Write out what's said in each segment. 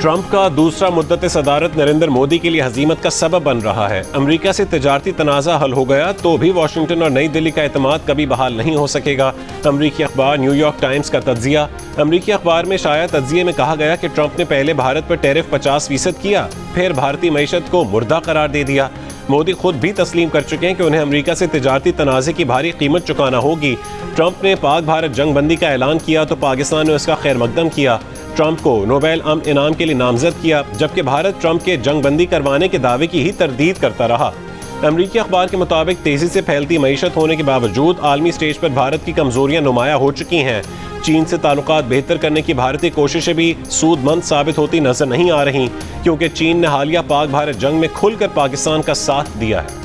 Trump का दूसरा मुद्दत सदारत नरेंद्र मोदी के लिए हजीमत का सबब बन रहा है। अमेरिका से तिजारती तनाज़ा हल हो गया तो भी वाशिंगटन और नई दिल्ली का एतमाद कभी बहाल नहीं हो सकेगा। अमेरिकी अखबार न्यूयॉर्क टाइम्स का तज्जिया। अमेरिकी अखबार में शाया तज्जिए में कहा गया कि ट्रंप ने पहले भारत पर टैरिफ 50% किया, फिर भारतीय मईशत को मुर्दा करार दे दिया। मोदी खुद भी तस्लीम कर चुके हैं कि उन्हें अमेरिका से तिजारती तनाज़े की भारी कीमत चुकाना होगी। ट्रंप ने पाक भारत जंग बंदी का ऐलान किया तो पाकिस्तान ने उसका खैर मकदम किया। ट्रंप को नोबेल अमन इनाम के लिए नामजद किया, जबकि भारत ट्रंप के जंग बंदी करवाने के दावे की ही तरदीद करता रहा। अमरीकी अखबार के मुताबिक तेजी से फैलती मईशत होने के बावजूद आलमी स्टेज पर भारत की कमजोरियां नुमाया हो चुकी हैं। चीन से ताल्लुकात बेहतर करने की भारतीय कोशिशें भी सूदमंद साबित होती नजर नहीं आ रही, क्योंकि चीन ने हालिया पाक भारत जंग में खुलकर पाकिस्तान का साथ दिया है।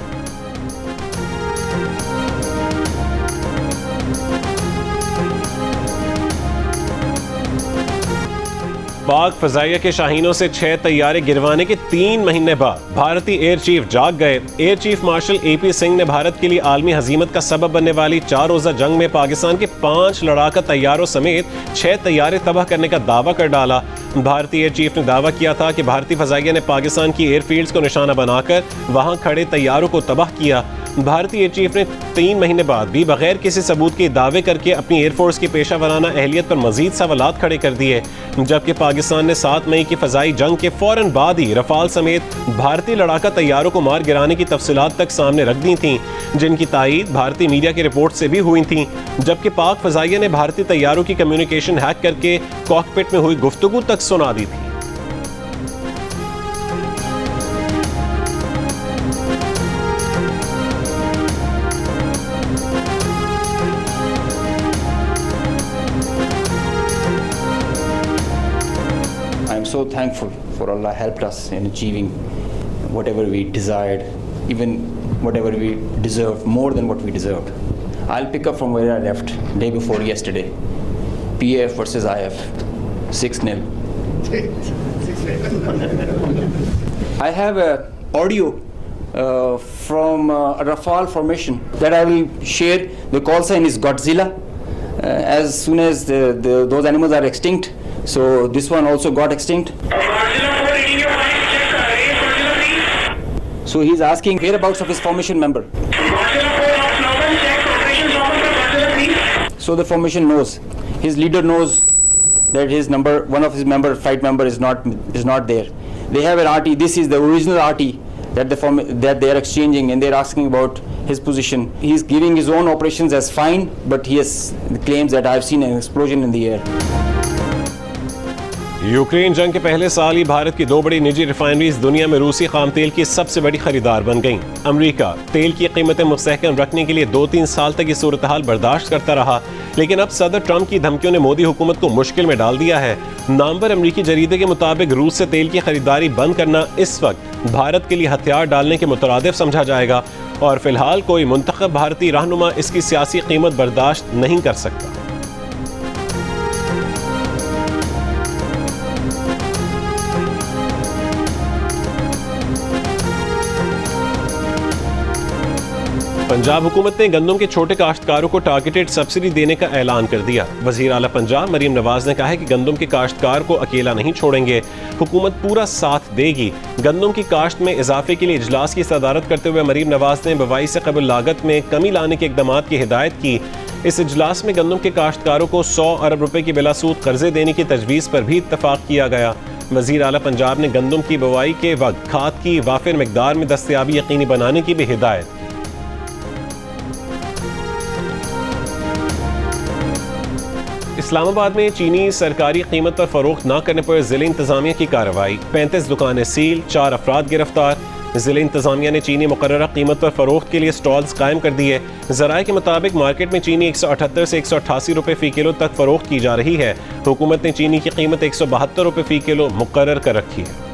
पाक फजाइया के शाहीनों से 6 तैयारे गिरवाने के 3 महीने बाद भारतीय एयर चीफ जाग गए। Air chief marshal AP Singh ने भारत के लिए आलमी हजीमत का सबब बनने वाली 4 रोजा जंग में पाकिस्तान के 5 लड़ाका तैयारों समेत 6 तैयारे तबाह करने का दावा कर डाला। भारतीय एयर चीफ ने दावा किया था कि भारतीय फजाइया ने पाकिस्तान की एयरफील्ड्स को निशाना बनाकर वहां खड़े तैयारों को तबाह किया। भारतीय एयर चीफ ने 3 महीने बाद भी बगैर किसी सबूत के दावे करके अपनी एयरफोर्स की पेशा वराना अहलियत पर मजीद सवालात खड़े कर दिए, जबकि पाकिस्तान ने 7 मई की फजाई जंग के फौरन बाद ही रफाल समेत भारतीय लड़ाका तैयारों को मार गिराने की तफसीलात तक सामने रख दी थीं, जिनकी तायीद भारतीय मीडिया की रिपोर्ट से भी हुई थी। जबकि पाक फजाइया ने भारतीय तैयारों की कम्युनिकेशन हैक करके कॉकपिट में हुई गुफ्तगू तक सुना दी थी। I'm so thankful for Allah helped us in achieving whatever we desired, even whatever we deserved, more than what we deserved. I'll pick up from where I left day before yesterday. PAF versus IF, 6-0. I have a audio from a Rafale formation that I will share. The call sign is Godzilla. As soon as those animals are extinct, so this one also got extinct. So he's asking whereabouts of his formation member. So the formation knows, his leader knows that his number, one of his member, flight member is not there. They have an RT. This is the original RT that they are exchanging, and they're asking about his position. He's giving his own operations as fine, but he has claims that I've seen an explosion in the air. Ukraine जंग के पहले साल ही भारत की 2 बड़ी निजी refineries दुनिया में रूसी खाम तेल की सबसे बड़ी खरीदार बन गईं। अमेरिका तेल की कीमतें मुस्तहकम रखने के लिए 2-3 साल तक ये सूरत हाल बर्दाश्त करता रहा, लेकिन अब सदर ट्रंप की धमकियों ने मोदी हुकूमत को मुश्किल में डाल दिया है। नामवर अमेरिकी जरीदे के मुताबिक रूस से तेल की खरीदारी बंद करना इस वक्त भारत के लिए हथियार डालने के मुतरादिफ समझा जाएगा, और फिलहाल कोई मुंतखब भारतीय रहनुमा इसकी सियासी कीमत बर्दाश्त नहीं कर सकता। पंजाब हुकूमत ने गंदम के छोटे काश्तकारों को टारगेटेड सब्सिडी देने का ऐलान कर दिया। वजीर आला पंजाब मरीम नवाज ने कहा है कि गंदम के काश्तकार को अकेला नहीं छोड़ेंगे, हुकूमत पूरा साथ देगी। गंदम की काश्त में इजाफे के लिए इजलास की सदारत करते हुए मरीम नवाज ने बुवाई से कबल लागत में कमी लाने के इकदामात की हिदायत की। इस इजलास में गंदम के काश्तकारों को 100 अरब रुपए की बिलासूद कर्जे देने की तजवीज़ पर भी इत्तफाक किया गया। वजीर आला पंजाब ने गंदम की बुवाई के वक्त खाद की वाफिर मिकदार में दस्तयाबी यकीनी बनाने की भी हिदायत। इस्लामाबाद में चीनी सरकारी कीमत पर फरोख्त न करने पर जिले इंतजामिया की कार्रवाई। 35 दुकानें सील, 4 अफराद गिरफ्तार। जिले इंतजामिया ने चीनी मुकर्ररा कीमत पर फरोख्त के लिए स्टॉल्स कायम कर दिए। ज़राए के मुताबिक मार्केट में चीनी 178 से 188 रुपए फी किलो तक फरोख्त की जा रही है। हुकूमत ने चीनी की कीमत 172 रुपए फी किलो मुकर्रर कर रखी है।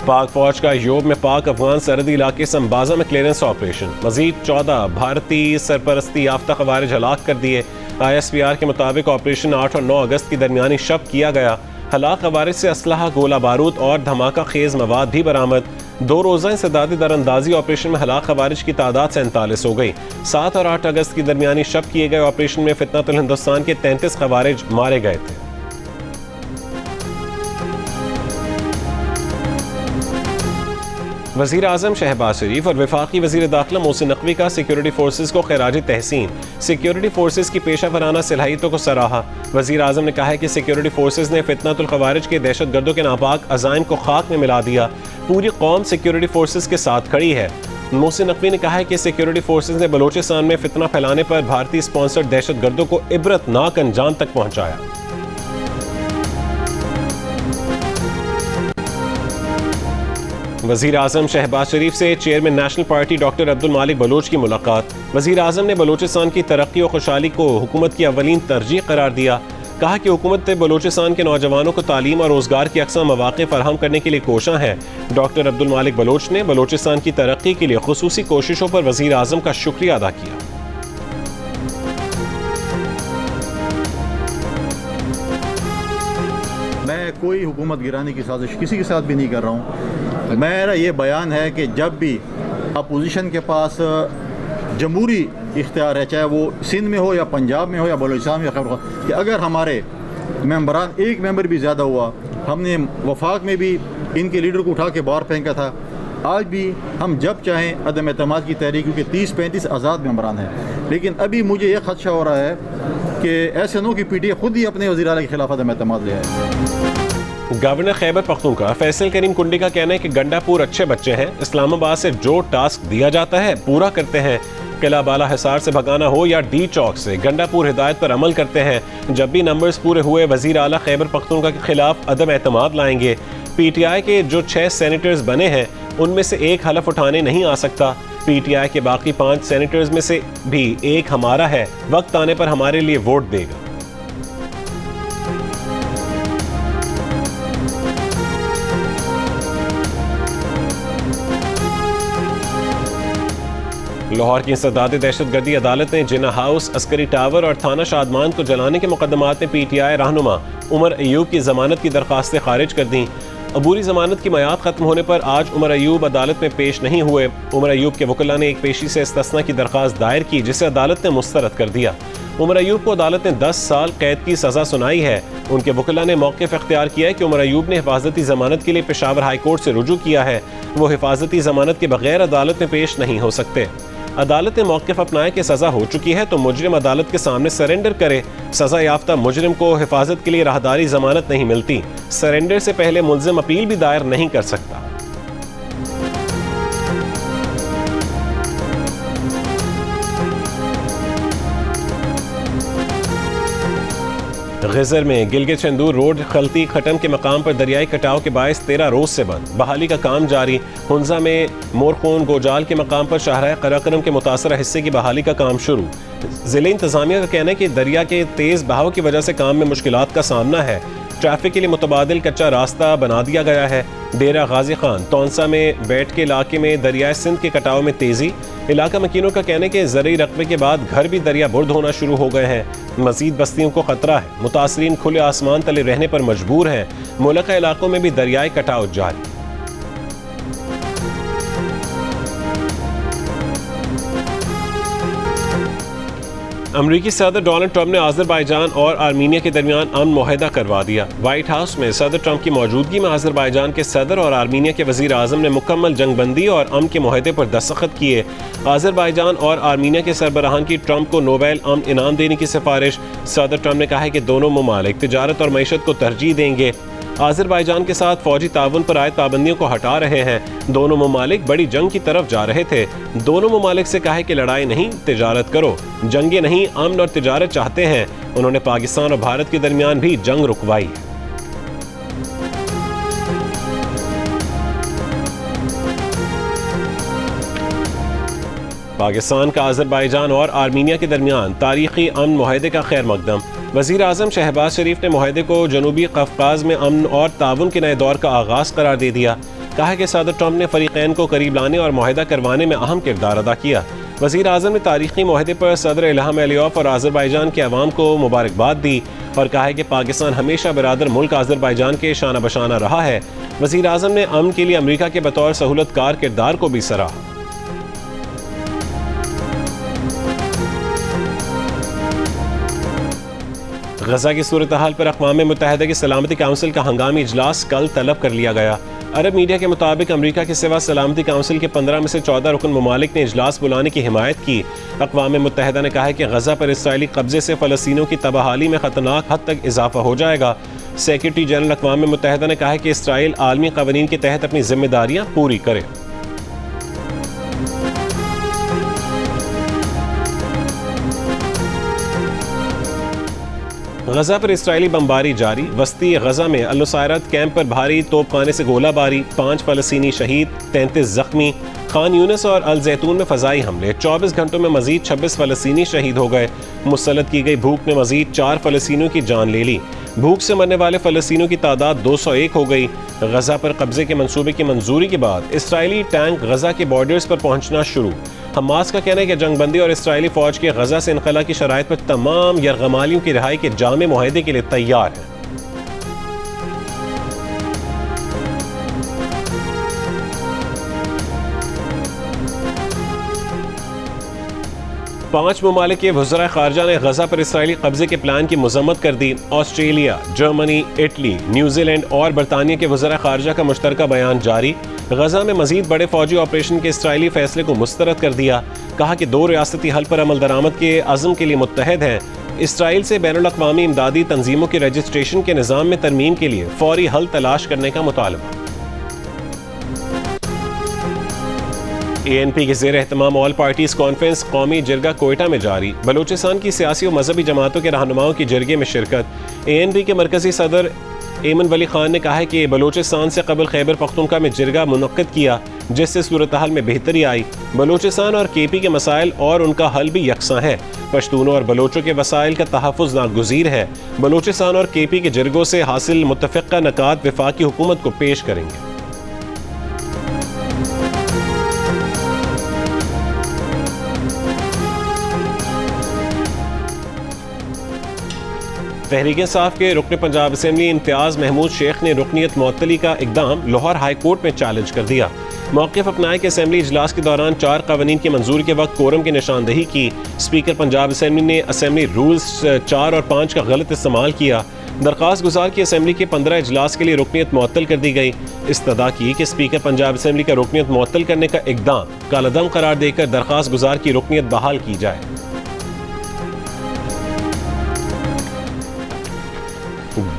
पाक फौज का यूरोप में पाक अफगान सरहदी इलाके संबाजा में क्लियरेंस ऑपरेशन। मजीद 14 भारतीय सरपरस्ती याफ्ता खवारिज हलाक कर दिए। ISPR के मुताबिक ऑपरेशन 8 और 9 अगस्त की दरमियानी शब किया गया। हलाक खवारिज से असलहा, गोला बारूद और धमाका खेज मवाद भी बरामद। 2 रोज़ा इंसदादी दरअंदाजी ऑपरेशन में हलाक खवारिज की तादाद 47 हो गई। 7 और 8 अगस्त की दरमियानी शब किए गए ऑपरेशन में फितनतुल हिंदुस्तान के 33 खवारिज मारे गए थे। वज़ीर आज़म शहबाज शरीफ और वफाकी वज़ीर दाखिला मोहसिन नकवी का सिक्योरिटी फोर्सेज को खैराज तहसीन। सिक्योरिटी फोर्सेज की पेशा वराना सलाहियतों को सराहा। वज़ीर आज़म ने कहा है कि सिक्योरिटी फोर्सेज ने फितनतुल खवारिज के दहशत गर्दों के नापाक अज़ाइम को खाक में मिला दिया। पूरी कौम सिक्योरिटी फोर्सेज के साथ खड़ी है। मोहसिन नकवी ने कहा है कि सिक्योरिटी फोर्सेज ने बलोचिस्तान में फितना फैलाने पर भारतीय स्पॉन्सर्ड दहशत गर्दों को इबरतनाक अंजाम तक पहुँचाया। वज़ीर आज़म शहबाज शरीफ से chairman national party doctor Abdul मालिक बलोच की मुलाकात। वज़ीर आज़म ने बलोचिस्तान की तरक्की और खुशहाली को हुकूमत की अव्वलीन तरजीह करार दिया। कहा कि हुकूमत बलोचिस्तान के नौजवानों को तालीम और रोज़गार के अक्सर मौक़े फराहम करने के लिए कोशां है। डॉक्टर अब्दुल मालिक बलोच ने बलोचिस्तान की तरक्की के लिए खुसूसी कोशिशों पर वज़ीर आज़म का शुक्रिया अदा किया। मैं कोई हुकूमत गिराने की साजिश किसी के साथ भी नहीं कर रहा हूँ। मेरा ये बयान है कि जब भी अपोजिशन के पास जमहूरी इख्तियार है, चाहे वो सिंध में हो या पंजाब में हो या बलूचिस्तान में या खैबर, कि अगर हमारे मेंबरान एक मेंबर भी ज़्यादा हुआ, हमने वफाक में भी इनके लीडर को उठा के बाहर फेंका था, आज भी हम जब चाहें अदम एतमाद की तहरीक, क्योंकि 30-35 आज़ाद मेंबरान हैं। लेकिन अभी मुझे ये खदशा हो रहा है कि ऐसे नो कि PTI खुद ही अपने वज़ीर आला के खिलाफ अदम एतमाद ले आए। गवर्नर खैबर पख्तूनख्वा फैसल करीम कुंडी का कहना है कि गंडापुर अच्छे बच्चे हैं। इस्लामाबाद से जो टास्क दिया जाता है पूरा करते हैं। किला बाला हिसार से भगाना हो या डी चौक से, गंडापुर हिदायत पर अमल करते हैं। जब भी नंबर्स पूरे हुए वज़ीर आला खैबर पख्तूनख्वा के खिलाफ अदम एतमाद लाएंगे। PTI के जो 6 सेनेटर्स बने हैं उनमें से एक हलफ उठाने नहीं आ सकता। PTI के बाकी 5 सेनेटर्स में से भी एक हमारा है, वक्त आने पर हमारे लिए वोट देगा। लाहौर की इंसदादी दहशतगर्दी अदालत ने जिन्ना हाउस, अस्करी टावर और थाना शादमान को जलाने के मुकदमात में PTI रहनुमा उमर अयूब की जमानत की दरखास्तें खारिज कर दी। अबूरी जमानत की मियाद खत्म होने पर आज उमर अयूब अदालत में पेश नहीं हुए। उमर अयूब के वकील ने एक पेशी से इस्तिस्ना की दरखास्त दायर की, जिसे अदालत ने मुस्तरद कर दिया। उमर अयूब को अदालत ने 10 साल कैद की सज़ा सुनाई है। उनके वकील ने मौक़िफ़ इख्तियार किया है कि उमर अयूब ने हिफाजती जमानत के लिए पेशावर हाई कोर्ट से रुजू किया है। वो हिफाजती जमानत के बगैर अदालत में पेश नहीं हो सकते। अदालत ने मौक़िफ़ अपनाया कि सज़ा हो चुकी है तो मुजरिम अदालत के सामने सरेंडर करे। सज़ा याफ्ता मुजरिम को हिफाजत के लिए राहदारी जमानत नहीं मिलती। सरेंडर से पहले मुल्ज़िम अपील भी दायर नहीं कर सकता। ग़ज़र में गिलगित चंदूर रोड खलती खटम के मकाम पर दरियाई कटाव के बायस 13 रोज से बंद। बहाली का काम जारी। हुंजा में मोरखून गोजाल के मकाम पर शाहराह कराकरम के मुतासरा हिस्से की बहाली का काम शुरू। ज़िले इंतज़ामिया का कहना है कि दरिया के तेज़ बहाव की वजह से काम में मुश्किलात का सामना है। ट्रैफिक के लिए मुतबादिल कच्चा रास्ता बना दिया गया है। डेरा गाजी खान तौंसा में बैठ के इलाके में दरियाए सिंध के कटाव में तेज़ी। इलाका मकीनों का कहना है कि ज़रूरी रकबे के बाद घर भी दरिया बुर्द होना शुरू हो गए हैं। मज़ीद बस्तियों को खतरा है। मुतासरीन खुले आसमान तले रहने पर मजबूर हैं। मुल्का इलाकों में भी दरियाई कटाव जारी। अमरीकी सदर डोनाल्ड ट्रंप ने आज़रबाईजान और आर्मीनिया के दरमियान अमन मुआहदा करवा दिया। व्हाइट हाउस में सदर ट्रंप की मौजूदगी में आज़रबाईजान के सदर और आर्मीनिया के वज़ीर आज़म ने मुकम्मल जंगबंदी और अमन के मुआहदे पर दस्तखत किए। आज़रबाईजान और आर्मीनिया के सरबराहान की ट्रंप को नोबेल अमन इनाम देने की सिफारिश। सदर ट्रंप ने कहा है कि दोनों ममालिक तिजारत और मईशत को तरजीह देंगे। आज़रबाईजान के साथ फौजी ताउन पर आयद पाबंदियों को हटा रहे हैं। दोनों ममालिक बड़ी जंग की तरफ जा रहे थे। दोनों ममालिक से कहा कि लड़ाई नहीं, तिजारत करो। जंगे नहीं, अमन और तिजारत चाहते हैं। उन्होंने पाकिस्तान और भारत के दरमियान भी जंग रुकवाई। पाकिस्तान का आज़रबाईजान और आर्मीनिया के दरमियान तारीखी अमन मुआहदे का खैर मकदम। वज़ीर आज़म शहबाज शरीफ ने मुआहदे को जनूबी कफ़क़ाज़ में अमन और ताउन के नए दौर का आगाज़ करार दे दिया। कहा कि सदर ट्रंप ने फ़रीक़ैन को करीब लाने और मुआहदा करवाने में अहम किरदार अदा किया। वज़ीर आज़म ने तारीख़ी मुआहदे पर सदर इल्हाम अलियव और आज़रबाईजान के अवाम को मुबारकबाद दी और कहा है कि पाकिस्तान हमेशा बिरादर मुल्क आज़रबाईजान के शाना बशाना रहा है। वज़ीर आज़म ने अमन के लिए अमरीका के बतौर सहूलतकार किरदार को भी सराहा। गजा की सूरत हाल पर अक़वाम मुत्तहिदा की सलामती काउंसिल का हंगामी इजलास कल तलब कर लिया गया। अरब मीडिया के मुताबिक अमरीका के सिवा सलामती काउंसिल के 15 में से 14 रुकन ममालिक ने इजलास बुलाने की हिमायत की। अक़वाम मुत्तहिदा ने कहा है कि गजा पर इसराइली कब्जे से फ़लस्तीनियों की तबाहाली में ख़तरनाक हद तक इजाफा हो जाएगा। सेक्रेटरी जनरल अक़वाम मुत्तहिदा ने कहा है कि इसराइल आलमी क़वानीन के तहत अपनी जिम्मेदारियाँ पूरी करे। गजा पर इसराइली बमबारी जारी। वस्ती गजा में अल-नुसैरत कैंप पर भारी तोपखाने से गोलाबारी, 5 फ़लस्तीनी शहीद, 33 जख्मी। खान यूनिस और अल जैतून में फ़ज़ाई हमले, 24 घंटों में मजीद 26 फ़लस्तीनी शहीद हो गए। मुसल्लत की गई भूख ने मजीद 4 फ़लस्तीनियों की जान ले ली। भूख से मरने वाले फ़लस्तीनियों की तादाद 201 हो गई। गजा पर कब्जे के मंसूबे की मंजूरी के बाद इसराइली टैंक गजा के बॉर्डर्स पर पहुंचना शुरू। हमास का कहना है कि जंगबंदी और इसराइली फौज के गजा से इनखला की शराइत पर तमाम यरगमालियों की रिहाई के जामे मुआहदे के लिए तैयार है। पांच ममालिक के वज़राए ख़ारजा ने गजा पर इसराइली कब्जे के प्लान की मज़म्मत कर दी। ऑस्ट्रेलिया, जर्मनी, इटली, न्यूजीलैंड और बरतानिया के वज़राए ख़ारजा का मुश्तरका बयान जारी। गजा में मजीद बड़े फौजी ऑपरेशन के इसराइली फैसले को मुस्तरद कर दिया। कहा कि 2 रियासती हल पर अमल दरामद के अज़्म के लिए मुत्तहद हैं। इसराइल से बैनुल-अक़वामी इमदादी तंजीमों के रजिस्ट्रेशन के निज़ाम में तरमीम के लिए फौरी हल तलाश करने का मुतालबा। ANP के ज़ेर एहतमाम ऑल पार्टीज़ कॉन्फ्रेंस कौमी जिरगा कोयटा में जारी। बलूचिस्तान की सियासी और मजहबी जमातों के रहनुमाओं की जिरगे में शिरकत। ANP के मरकजी सदर एमन वली खान ने कहा है कि बलूचिस्तान से कबल खैबर पख्तूनख्वा में जिरगा मुनक्किद किया, जिससे सूरत हाल में बेहतरी आई। बलूचिस्तान और KP के मसाइल और उनका हल भी यकसां है। पश्तूनों और बलोचों के वसाइल का तहफ़्फ़ुज़ नागुज़ीर है। बलूचिस्तान और KP के जिरगों से हासिल मुत्तफ़िक़ा नकात वफ़ाक़ी हुकूमत को पेश करेंगे। तहरीक इंसाफ के रुकन पंजाब असम्बली इम्तियाज़ महमूद शेख ने रुकनीत मुअत्तली का इक़दाम लाहौर हाई कोर्ट में चैलेंज कर दिया। मौक़िफ़ अपनाए कि असम्बली इजलास के दौरान 4 क़वानीन की मंजूरी के वक्त कोरम की निशानदही की। स्पीकर पंजाब असम्बली ने असम्बली रूल्स 4 और 5 का गलत इस्तेमाल किया। दरख्वास्त गुजार की असम्बली के 15 इजलास के लिए रुकनीत मुअत्तल कर दी गई। इस्तदा की कि स्पीकर पंजाब असम्बली का रुकनीत मुअत्तल करने का इक़दाम कालादम करार देकर दरख्वास्त गुजार की रुकनीत बहाल की जाए।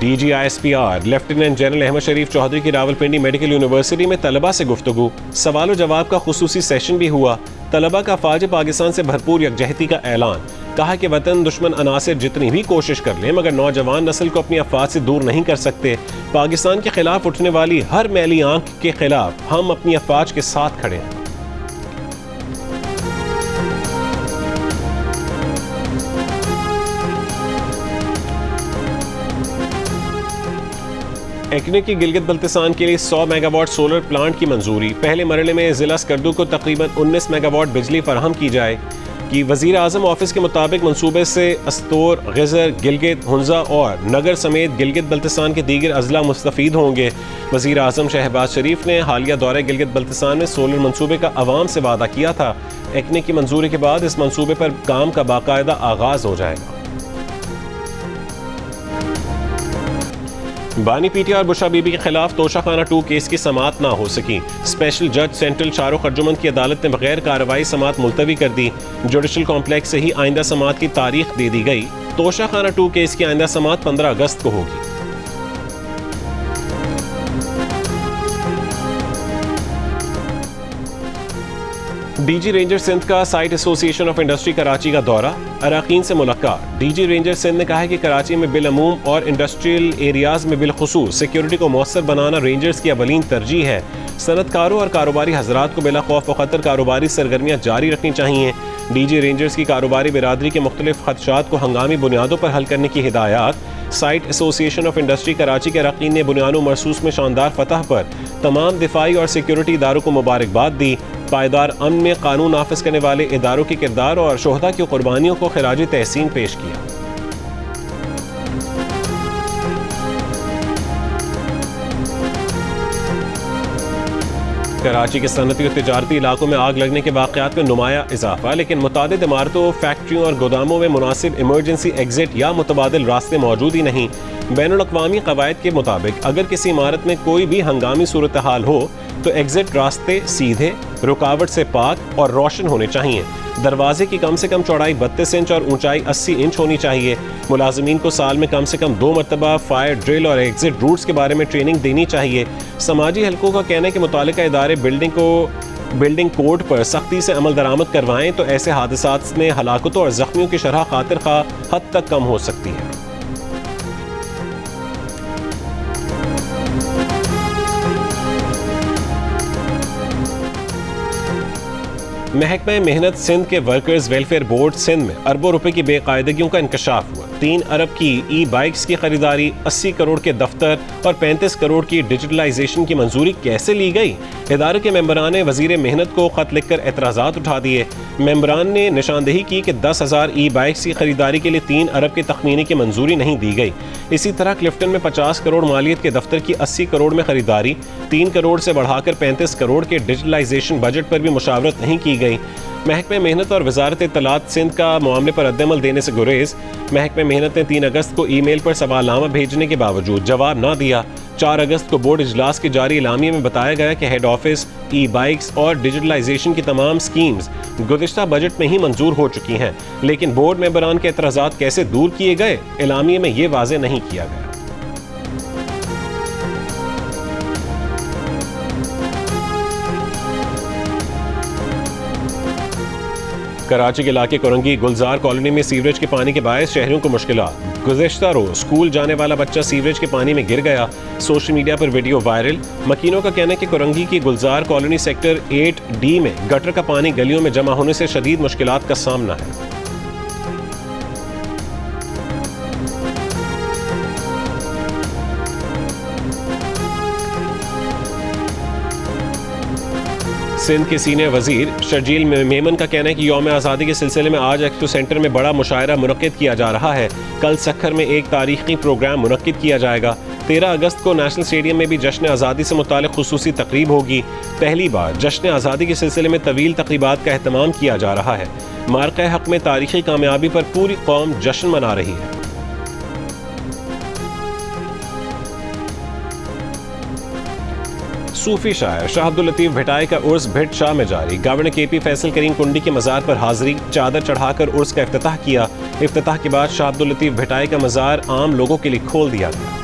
DGISPR लेफ्टिनेंट जनरल अहमद शरीफ चौधरी की रावलपिंडी मेडिकल यूनिवर्सिटी में तलबा से गुफ्तगू, सवाल जवाब का खुसूसी सेशन भी हुआ। तलबा का फ़ौज पाकिस्तान से भरपूर यकजहती का ऐलान। कहा कि वतन दुश्मन अनासिर जितनी भी कोशिश कर लें मगर नौजवान नस्ल को अपनी अफवाद से दूर नहीं कर सकते। पाकिस्तान के खिलाफ उठने वाली हर मैली आंख के खिलाफ हम अपनी अफवाज के साथ खड़े हैं। एक्ने की गिलगित बल्तिस्तान के लिए 100 मेगावाट सोलर प्लांट की मंजूरी। पहले मरहले में ज़िला स्कर्दू को तकरीबन 19 मेगावाट बिजली फराहम की जाए कि वज़ीर आज़म ऑफिस के मुताबिक मंसूबे से अस्तोर, ग़िज़र, गिलगित, हुंज़ा और नगर समेत गिलगित बल्तिस्तान के दीगर अज़ला मुस्तफ़ीद होंगे। वज़ीर आज़म शहबाज शरीफ ने हालिया दौरे गिलगित बल्तिस्तान में सोलर मंसूबे का अवाम से वादा किया था। एक्ने की मंजूरी के बाद इस मंसूबे पर काम का बाकायदा आगाज़ हो जाएगा। बानी पीटी और बुशा बीबी के खिलाफ तोशाखाना 2 केस की समाअत ना हो सकी। स्पेशल जज सेंट्रल शाहरुख अर्जुमन की अदालत ने बगैर कार्रवाई समाअत मुलतवी कर दी। जुडिशल कॉम्प्लेक्स से ही आइंदा समाअत की तारीख दे दी गई। तोशाखाना 2 केस की आइंदा समाअत 15 अगस्त को होगी। DG रेंजर सिंध का site association of industry Karachi का दौरा, अराकीन से मुलाकात। DG रेंजर सिंध ने कहा है कि कराची में बिलअमूम और इंडस्ट्रियल एरियाज में बिलखुसूस सिक्योरिटी को मौसर बनाना रेंजर्स की अवलीन तरजीह है। सनतकारों और कारोबारी हजरात को बिला खौफ व खतर कारोबारी सरगर्मियाँ जारी रखनी चाहिए। DG रेंजर्स की कारोबारी बिरादरी के मुख्तलिफ खदशात को हंगामी बुनियादों पर हल करने की हिदायत। Site association of industry Karachi के अराकीन ने बुनियानो मरसूस में शानदार फतह पर तमाम दिफाई और सिक्योरिटी इदारों को मुबारकबाद दी। पायदार अमन में कानून नाफिज करने वाले इदारों के किरदार और शोहदा की कुर्बानियों को खिराज तहसीन पेश किया। कराची के सनती और तिजारती इलाकों में आग लगने के वाक़यात में नुमाया इजाफा, लेकिन मुतादिद इमारतों, फैक्ट्रियों और गोदामों में मुनासिब इमरजेंसी एग्जिट या मुतबादिल रास्ते मौजूद ही नहीं। बैनुल-अक़वामी क़वायद के मुताबिक अगर किसी इमारत में कोई भी हंगामी सूरत हाल हो तो एग्जिट रास्ते सीधे, रुकावट से पाक और रोशन होने चाहिए। दरवाजे की कम से कम चौड़ाई 32 इंच और ऊंचाई 80 इंच होनी चाहिए। मुलाजमीन को साल में कम से कम 2 मरतबा फायर ड्रिल और एग्जिट रूट्स के बारे में ट्रेनिंग देनी चाहिए। समाजी हलकों का कहना है कि मुतालिका इदारे बिल्डिंग कोड पर सख्ती से अमल दरामद करवाएं तो ऐसे हादसात में हलाकतों और जख्मियों की शरह खातिर खा हद तक कम हो सकती है। महकमा मेहनत सिंध के वर्कर्स वेलफेयर बोर्ड सिंध में अरबों रुपए की बेकायदगियों का इंकशाफ हुआ। 3 अरब की ई बाइक्स की खरीदारी, 80 करोड़ के दफ्तर और 35 करोड़ की डिजिटलाइजेशन की मंजूरी कैसे ली गई? इदारे के मेंबरान ने वजीर मेहनत को खत लिखकर एतराज़ात उठा दिए। मेंबरान ने निशानदेही की कि 10,000 ई बाइक्स की खरीदारी के लिए 3 अरब के तखमीने की मंजूरी नहीं दी गई। इसी तरह क्लिफ्टन में 50 करोड़ मालियत के दफ्तर की 80 करोड़ में खरीदारी, 3 करोड़ से बढ़ाकर 35 करोड़ के डिजिटलाइजेशन बजट पर भी मुशावरत नहीं की गई। महकमे मेहनत और वजारत इत्तलात सिंध का मामले पर रद्दअमल देने से गुरेज। महकमे मेहनत ने 3 अगस्त को ईमेल पर सवालनामा भेजने के बावजूद जवाब न दिया। 4 अगस्त को बोर्ड इजलास की जारी इलामिया में बताया गया कि हेड ऑफिस, ई बाइक्स और डिजिटलाइजेशन की तमाम स्कीम्स गुज़िश्ता बजट में ही मंजूर हो चुकी हैं, लेकिन बोर्ड मेंबरान के एतराज़ात कैसे दूर किए गए, इलामिया में ये वाज़े नहीं किया गया। कराची के इलाके कोरंगी गुलजार कॉलोनी में सीवरेज के पानी के बायस शहरियों को मुश्किलात। गुज़िश्ता रोज स्कूल जाने वाला बच्चा सीवरेज के पानी में गिर गया। सोशल मीडिया पर वीडियो वायरल। मकीनों का कहना है कि कोरंगी की गुलजार कॉलोनी सेक्टर 8D में गटर का पानी गलियों में जमा होने से शदीद मुश्किलात का सामना है। सिंध के सीनियर वजीर शर्जील मेमन का कहना है कि यौम आज़ादी के सिलसिले में आज एक्सपो सेंटर में बड़ा मुशायरा मुनक्किद किया जा रहा है। कल सखर में एक तारीखी प्रोग्राम मुनक्किद किया जाएगा। 13 अगस्त को नेशनल स्टेडियम में भी जश्न आज़ादी से मुतालिक खुसूसी तकरीब होगी। पहली बार जश्न आज़ादी के सिलसिले में तवील तकरीबात का एहतमाम किया जा रहा है। मार्के हक में तारीखी कामयाबी पर पूरी कौम जश्न मना रही है। सूफी शायर शाह अब्दुल लतीफ भिटाई का उर्स भिट शाह में जारी। गवर्नर KP फैसल करीम कुंडी के मज़ार पर हाजिरी, चादर चढ़ाकर उर्स का इफ्तिताह किया। इफ्तिताह के बाद शाह अब्दुल लतीफ भिटाई का मज़ार आम लोगों के लिए खोल दिया गया।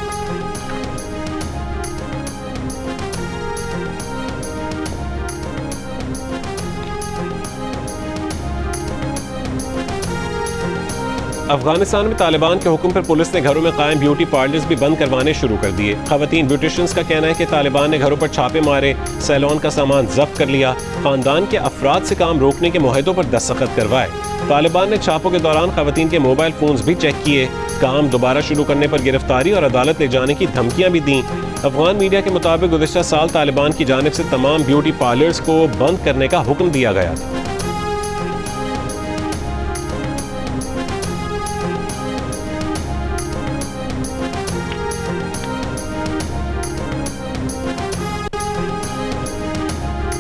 अफगानिस्तान में तालिबान के हुक्म पर पुलिस ने घरों में कायम ब्यूटी पार्लर्स भी बंद करवाने शुरू कर दिए। खवातीन ब्यूटिशियंस का कहना है कि तालिबान ने घरों पर छापे मारे, सैलून का सामान जब्त कर लिया, खानदान के अफराद से काम रोकने के मुआहदों पर दस्तखत करवाए। तालिबान ने छापों के दौरान खवातीन के मोबाइल फोन्स भी चेक किए। काम दोबारा शुरू करने पर गिरफ्तारी और अदालत ले जाने की धमकियां भी दी। अफगान मीडिया के मुताबिक गुज़िश्ता साल तालिबान की जानिब से तमाम ब्यूटी पार्लर्स को बंद करने का हुक्म दिया गया था।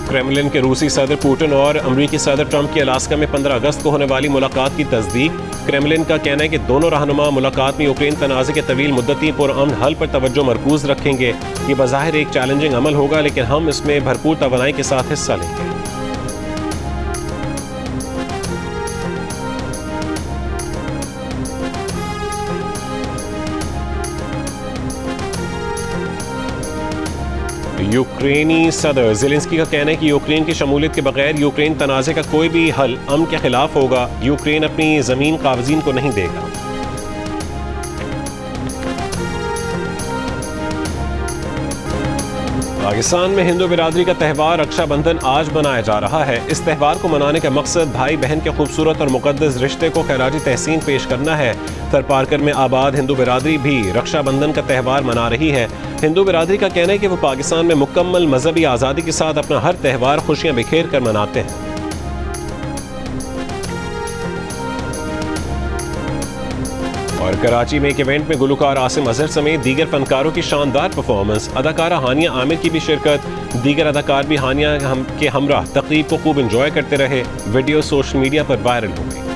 क्रेमलिन के रूसी सदर पुतिन और अमरीकी सदर ट्रंप की अलास्का में 15 अगस्त को होने वाली मुलाकात की तस्दीक। क्रेमलिन का कहना है कि दोनों रहनुमा मुलाकात में यूक्रेन तनाज़े के तवील मुद्दती पुरअमन हल पर तवज्जो मरकूज रखेंगे। ये बज़ाहिर एक चैलेंजिंग अमल होगा, लेकिन हम इसमें भरपूर तवानाई के साथ हिस्सा लेंगे। यूक्रेनी सदर ज़ेलेंस्की का कहना है कि यूक्रेन की शमूलियत के बगैर यूक्रेन तनाज़े का कोई भी हल अमन के खिलाफ होगा। यूक्रेन अपनी ज़मीन कावज़ीन को नहीं देगा। पाकिस्तान में हिंदू बिरादरी का त्यौहार रक्षाबंधन आज मनाया जा रहा है। इस त्यौहार को मनाने का मकसद भाई बहन के खूबसूरत और मुकद्दस रिश्ते को खराज तहसीन पेश करना है। थरपारकर में आबाद हिंदू बिरादरी भी रक्षाबंधन का त्यौहार मना रही है। हिंदू बिरादरी का कहना है कि वो पाकिस्तान में मुकम्मल मजहबी आज़ादी के साथ अपना हर त्यौहार खुशियाँ बिखेर कर मनाते हैं। और कराची में एक इवेंट में गुलकार आसिम अजहर समेत दीगर फनकारों की शानदार परफॉर्मेंस, अदाकारा हानिया आमिर की भी शिरकत। दीगर अदाकार भी हानिया के हमरा तकरीब को खूब इंजॉय करते रहे। वीडियो सोशल मीडिया पर वायरल हो गई।